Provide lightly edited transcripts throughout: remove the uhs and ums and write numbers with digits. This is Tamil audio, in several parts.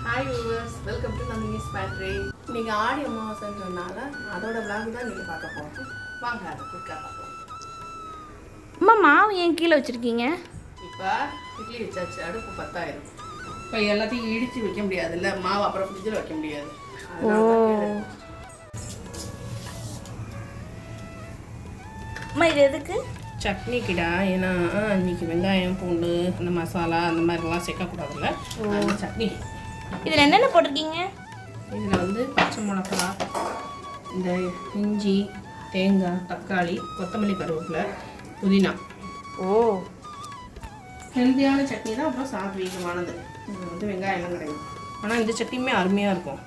Hi viewers, welcome to Nandini's battery. இன்றைக்கி ஆடி அமாவாசைன்றதுனால அதோட விளாக் தான் நீங்கள் பார்க்க போகிறோம். வாங்க அதை குயிக்காக பார்க்கலாம். அம்மா மாவு ஏன் கீழே வச்சுருக்கீங்க? இப்போ இட்லி வச்சாச்சு, அடுப்பு 10,000. இப்போ எல்லாத்தையும் இடித்து வைக்க முடியாதுல்ல, மாவு அப்புறம் ஃப்ரிட்ஜில் வைக்க முடியாது. அம்மா இது எதுக்கு? சட்னிக்குடா. ஏன்னா இன்னைக்கு வெங்காயம் பூண்டு அந்த மசாலா அந்த மாதிரிலாம் சேர்க்கக்கூடாதுல்ல, சட்னி. இதில் என்னென்ன போட்டிருக்கீங்க? இதில் வந்து பச்சை மிளகா, இந்த இஞ்சி, தேங்காய், தக்காளி, கொத்தமல்லி, கருவேப்பிலை, புதினா. ஹெல்த்தியான சட்னி தான், அப்புறம் சாத்வீகமானது. இது வந்து வெங்காயம்லாம் கிடையாது. ஆனால் இந்த சட்னியுமே அருமையாக இருக்கும்.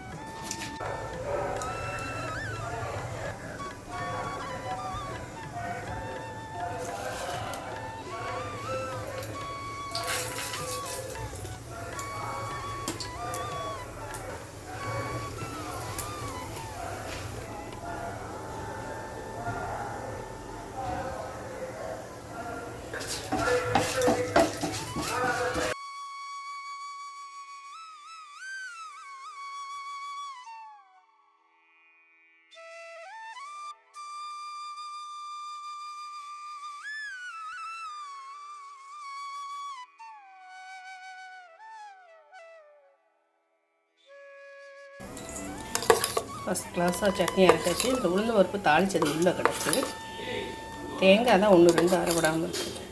ஃபஸ்ட் கிளாஸாக சட்னி அரைச்சாச்சு. இந்த உளுந்து பருப்பு தாளிச்சது உள்ளே கிடச்சி, தேங்காய் தான் 1 2 அரைவிடாமல் இருக்குது.